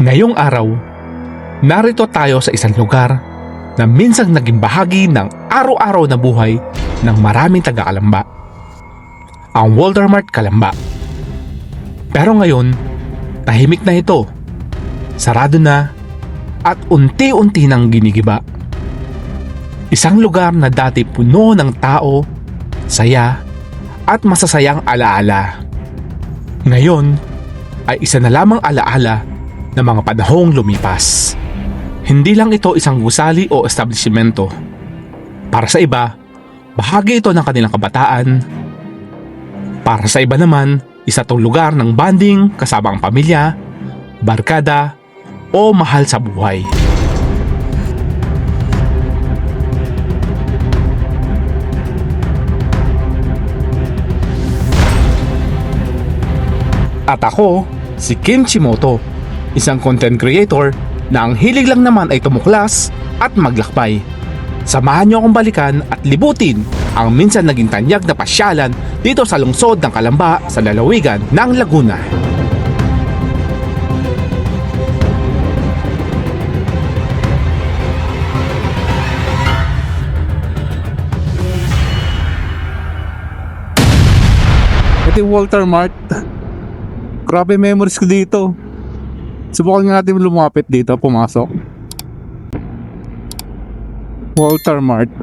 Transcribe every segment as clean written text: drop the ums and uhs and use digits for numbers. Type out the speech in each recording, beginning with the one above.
Ngayong araw, narito tayo sa isang lugar na minsang naging bahagi ng araw-araw na buhay ng maraming taga-Kalamba. Ang Walter Mart Kalamba. Pero ngayon, tahimik na ito. Sarado na at unti-unti nang ginigiba. Isang lugar na dati puno ng tao, saya at masasayang alaala. Ngayon ay isa na lamang alaala ng mga panahong lumipas. Hindi lang ito isang gusali o establishmento. Para sa iba, bahagi ito ng kanilang kabataan. Para sa iba naman, isa itong lugar ng bonding kasama ang pamilya, barkada o mahal sa buhay. At ako, si Kim Chimoto, isang content creator na ang hilig lang naman ay tumuklas at maglakbay. Samahan niyo akong balikan at libutin ang minsan naging tanyag na pasyalan dito sa lungsod ng Kalamba sa lalawigan ng Laguna. Ito yung Walter Mart. Grabe memories ko dito. Subukan nga natin lumapit dito, pumasok. Walter Mart.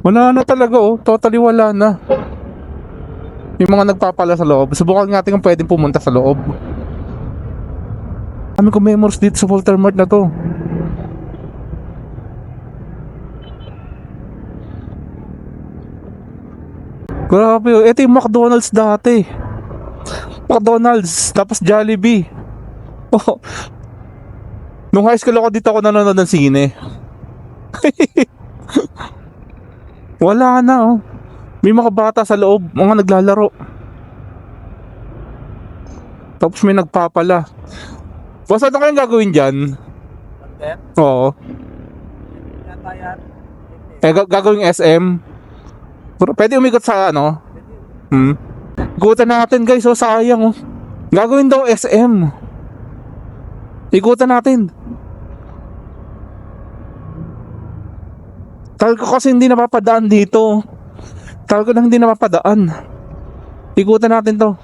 Wala na talaga totally wala na. Yung mga nagpapala sa loob. Subukan nga natin kung pwedeng pumunta sa loob. Dami ko memories dito sa Walter Mart na to. Grabe, ito yung McDonald's dati. McDonald's, tapos Jollibee. Oh. Nung high school ako dito ako nanonood ng sine. Wala na May mga bata sa loob, mga naglalaro. Tapos may nagpapala. Basta ano kayong gagawin dyan? Oo. Gagawin SM? Pwede umikot sa ikutan natin guys, sayang Gagawin daw SM. Ikutan natin. Tagal ko kasi hindi napapadaan dito. Tagal ko na hindi napapadaan. Ikutan natin to.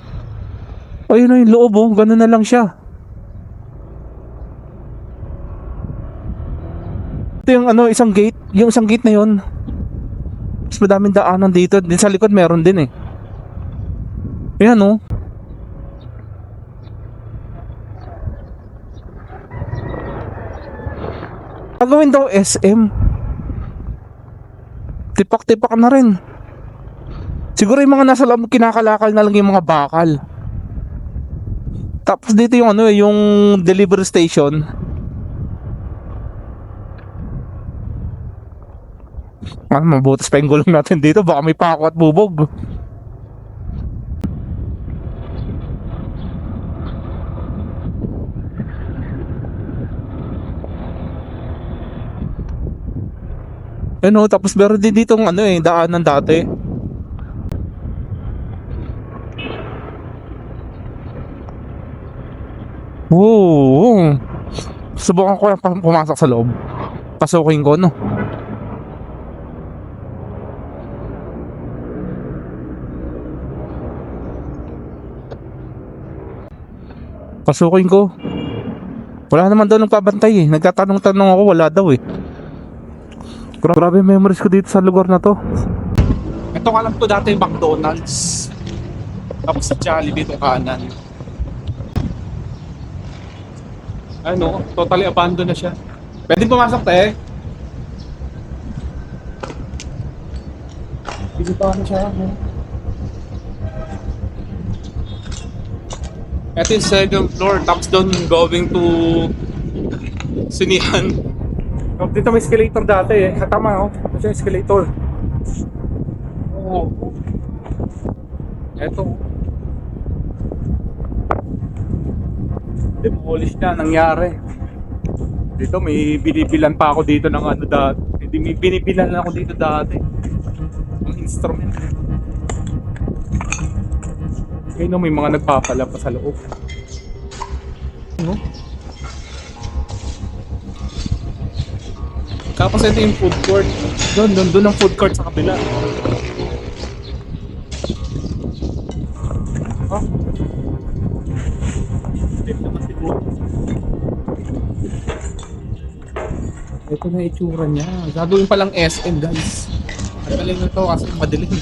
Ayun na yung loob ganun na lang siya. Ito yung isang gate. Yung isang gate na yun. Mas madaming daanan dito. Din sa likod meron din Ayan Gagawin daw SM. Tipak-tipak na rin. Siguro yung mga nasa loob kinakalakal na lang yung mga bakal. Tapos dito yung yung delivery station. Mabutas pa yung gulong natin dito. Baka may pako at bubog. Tapos meron din dito daanan dati. Oo. Subukan ko pumasok sa loob. Pasukin ko Pasukin ko. Wala naman daw nagpabantay Nagtatanong-tanong ako, wala daw Grabe memories ko dito sa lugar na to. Ito alam ko dati yung McDonald's. Tapos sa Jollibee dito kanan. Totally abandoned na siya. Pwede pumasok Dito na siya. Ito yung second floor. Tapos doon going to Sinihan. Dito may escalator dati Tama Ito yung escalator. Ito. Demolish na nangyari. Dito may binibilan pa ako dito ng dati. Hindi may binibilan ako dito dati. Ang instrument. May mga nagpapala pa sa loob. No? Tapos ito yung food court. Doon ang food court sa kabila. Oh. Ito naman siguro. Ito na yung itsura niya. Gagawin palang SM, guys. At galing na to kasi madilim.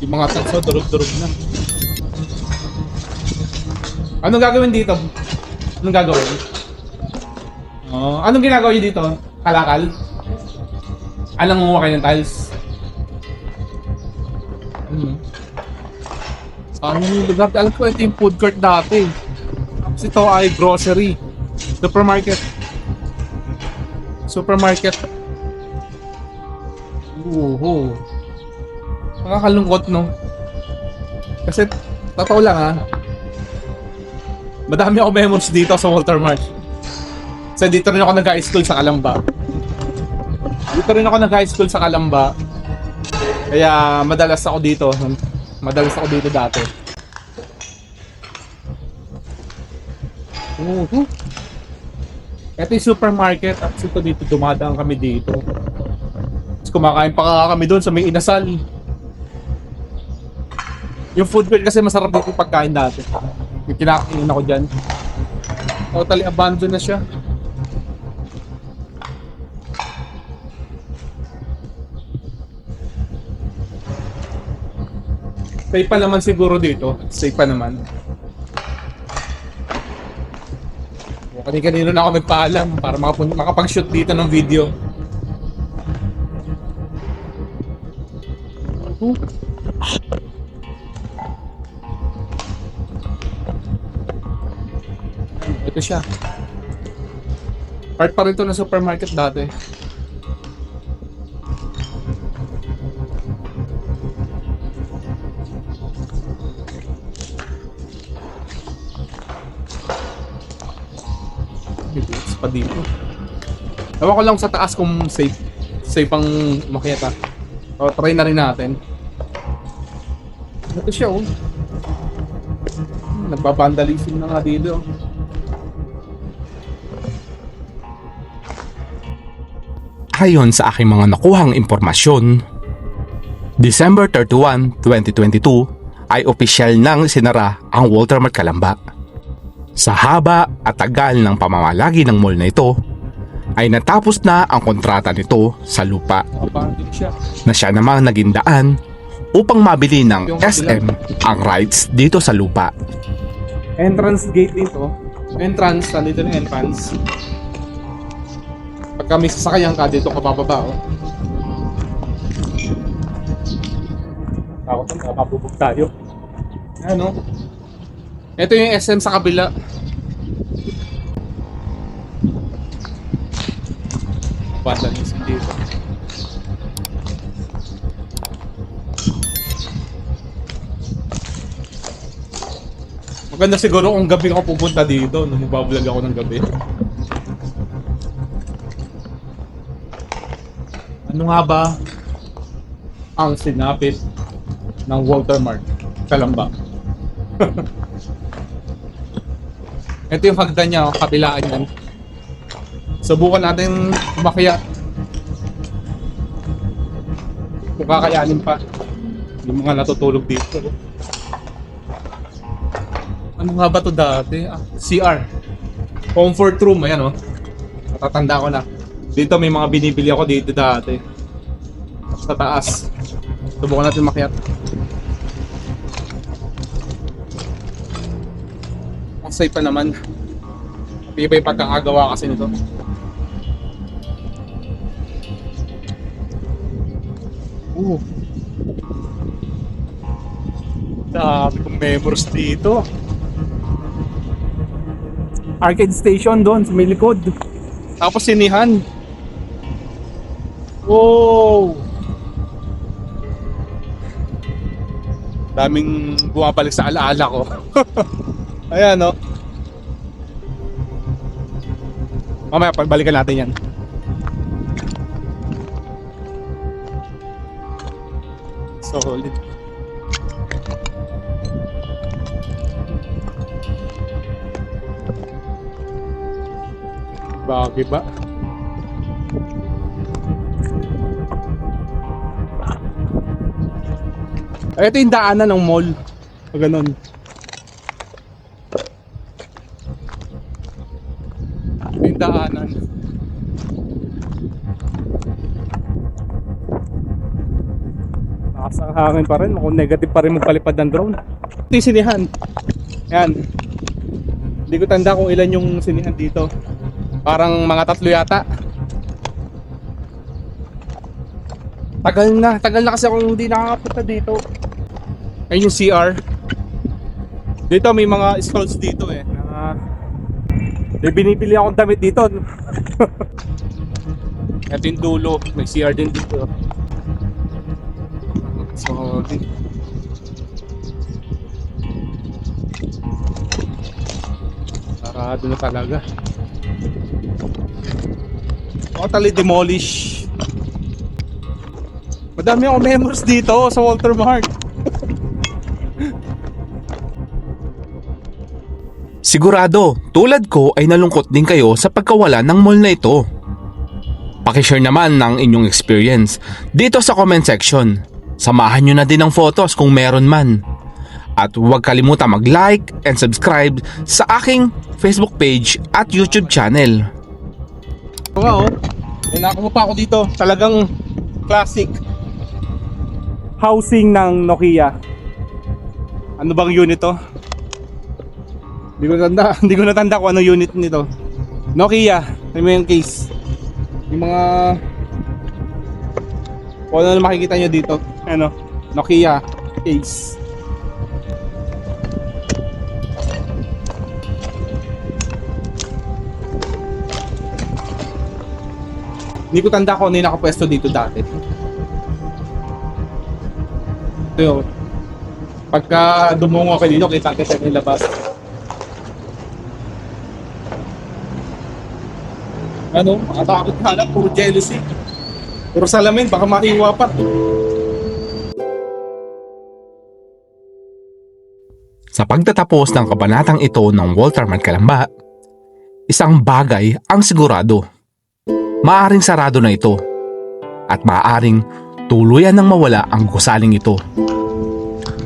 Yung mga tanso, durog-durog na. Anong gagawin dito? Anong gagawin? Anong ginagawa niyo dito? Kalakal? Alang nguha kayo ng tiles? Saan yung lugar? Alam ko ito yung food court dati. Tapos ito ay grocery. Supermarket. Nakakalungkot, no? Kasi, totoo lang ha. Madami ako memories dito sa Walter Mart. Kasi dito rin ako nag-high school sa Calamba. Kaya madalas ako dito dati. Ito yung supermarket. At ito dito, dumadaan kami dito. Tapos kumakain pa kami doon sa may inasal. Yung food court kasi masarap dito yung pagkain dati. Yung kinakain ako dyan. Totally abandoned na siya. Safe pa naman siguro dito. Safe pa naman. Kanina na ako nagpaalam para makapag-shoot dito ng video. Ito siya. Part pa rin ito ng supermarket dati. It's pa dito. Ewan ko lang sa taas kung safe ang makita. O, try na rin natin. Ito siya, oh. Nagbabandalism na nga dito. Ayon sa aking mga nakuhang impormasyon, December 31, 2022 ay opisyal nang sinara ang Walter Mart Calamba. Sa haba at tagal ng pamamalagi ng mall na ito, ay natapos na ang kontrata nito sa lupa na siya namang naging daan upang mabili ng SM ang rights dito sa lupa. Entrance gate dito. Nandito na entrance. Pagka may sasakyan ka, dito ka bababa, oh. Takot na, mabubog tayo. Ano? Ito yung SM sa kabila. Vandalism dito. Maganda siguro kung gabi ako pupunta dito, nung magbablog ako ng gabi. Ano nga ba ang sinapit ng Walter Mart Calamba? Ito yung hagdan niya, kabilaan yan. Subukan natin umakyat. Kung kakayanin pa yung mga natutulog dito. Ano nga ba to dati? CR. Comfort room, ayan, oh. Natatanda ko na. Dito may mga binibili ako dito dati. Sa taas. Subukan natin makyat. Ang safe pa naman. Iba yung pagkakagawa kasi nito. Dami kong memories dito. Arcade station doon sa may likod. Tapos sinihan. Wow! Daming bumabalik sa alaala ko. Ayan, no? Mamaya pagbalikan natin yan. Solid. Bagay ba? Ito yung daanan ng mall. O ganun. Ito yung daanan. Lakas ang hangin pa rin. Kung negative pa rin magpalipad ng drone. Ito yung sinihan. Yan. Hindi ko tanda kung ilan yung sinihan dito. Parang mga 3 yata. Tagal na kasi akong hindi nakakapunta dito. Ayun yung CR. Dito may mga stalls dito eh. May binibili akong damit dito. Ito yung dulo. May CR din dito. So, sarado na talaga. Totally demolish. Madami akong memories dito sa Walter Mart. Sigurado, tulad ko ay nalungkot din kayo sa pagkawala ng mall na ito. Pakishare naman ng inyong experience dito sa comment section. Samahan nyo na din ng photos kung meron man. At huwag kalimutan mag-like and subscribe sa aking Facebook page at YouTube channel. Oo nga oh. May nakakuha pa ako dito. Talagang classic housing ng Nokia. Ano bang unit to? Hindi ko natanda kung ano unit nito. Nokia, ito yung case. Yung mga kung ano na makikita nyo dito. Ano? Nokia case. Hindi ko tanda kung ano yung nakapwesto dito dati. Ito yun. Pagka dumungo ako dito, kita nilabas. Ano? Makatakot ka lang, puro jealousy. Puro salamin, baka maiwa pa. Sa pagtatapos ng kabanatang ito ng Walter Mart Kalamba, isang bagay ang sigurado. Maaring sarado na ito at maaring tuluyan nang mawala ang gusaling ito.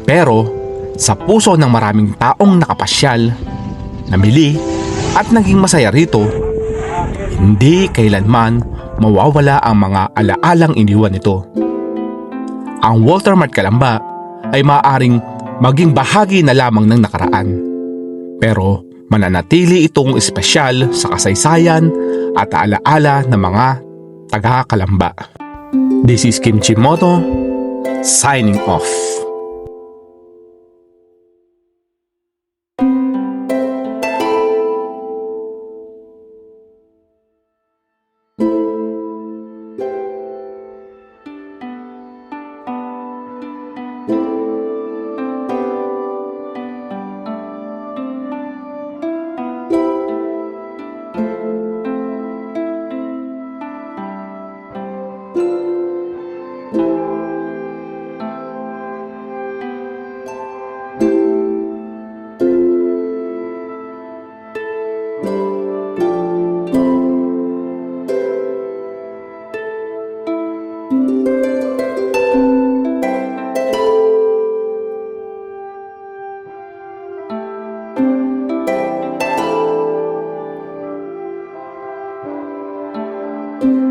Pero sa puso ng maraming taong nakapasyal, namili at naging masaya rito, hindi kailanman mawawala ang mga alaalang iniwan nito. Ang Walter Mart Kalamba ay maaaring maging bahagi na lamang ng nakaraan. Pero mananatili itong espesyal sa kasaysayan at alaala ng mga taga-Kalamba. This is Kimchi Moto, signing off. you